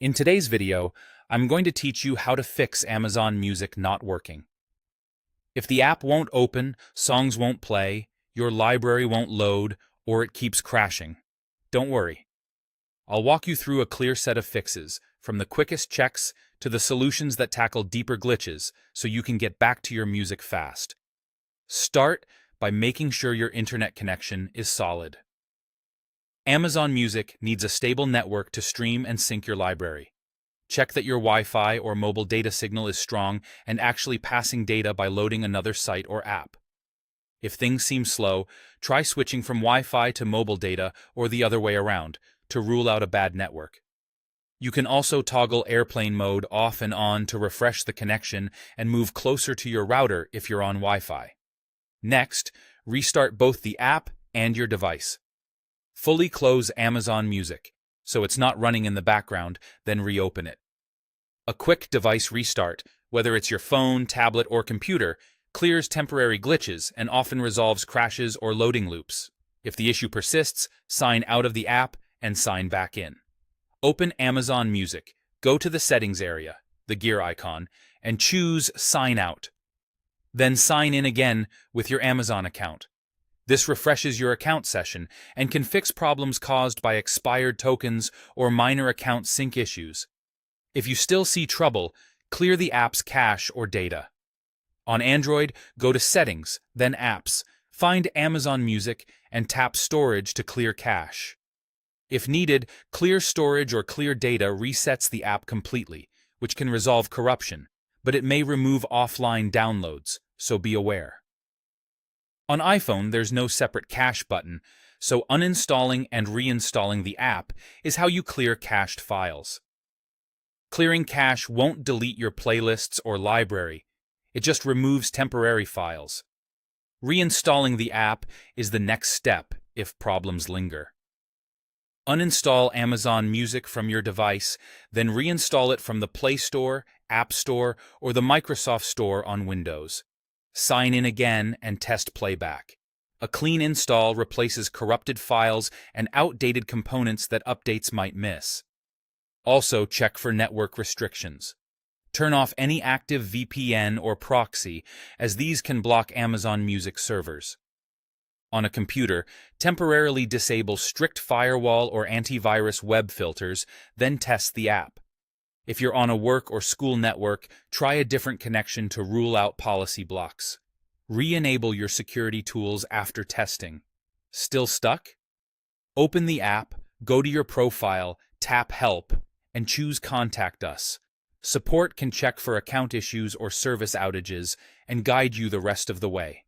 In today's video, I'm going to teach you how to fix Amazon Music not working. If the app won't open, songs won't play, your library won't load, or it keeps crashing, don't worry. I'll walk you through a clear set of fixes, from the quickest checks to the solutions that tackle deeper glitches, so you can get back to your music fast. Start by making sure your internet connection is solid. Amazon Music needs a stable network to stream and sync your library. Check that your Wi-Fi or mobile data signal is strong and actually passing data by loading another site or app. If things seem slow, try switching from Wi-Fi to mobile data or the other way around to rule out a bad network. You can also toggle airplane mode off and on to refresh the connection and move closer to your router if you're on Wi-Fi. Next, restart both the app and your device. Fully close Amazon Music, so it's not running in the background, then reopen it. A quick device restart, whether it's your phone, tablet, or computer, clears temporary glitches and often resolves crashes or loading loops. If the issue persists, sign out of the app and sign back in. Open Amazon Music, go to the settings area, the gear icon, and choose Sign Out. Then sign in again with your Amazon account. This refreshes your account session and can fix problems caused by expired tokens or minor account sync issues. If you still see trouble, clear the app's cache or data. On Android, go to Settings, then Apps, find Amazon Music, and tap Storage to clear cache. If needed, clear storage or clear data resets the app completely, which can resolve corruption, but it may remove offline downloads, so be aware. On iPhone, there's no separate cache button, so uninstalling and reinstalling the app is how you clear cached files. Clearing cache won't delete your playlists or library, it just removes temporary files. Reinstalling the app is the next step if problems linger. Uninstall Amazon Music from your device, then reinstall it from the Play Store, App Store, or the Microsoft Store on Windows. Sign in again and test playback. A clean install replaces corrupted files and outdated components that updates might miss. Also, check for network restrictions. Turn off any active VPN or proxy, as these can block Amazon Music servers. On a computer, temporarily disable strict firewall or antivirus web filters, then test the app. If you're on a work or school network, try a different connection to rule out policy blocks. Re-enable your security tools after testing. Still stuck? Open the app, go to your profile, tap Help, and choose Contact Us. Support can check for account issues or service outages and guide you the rest of the way.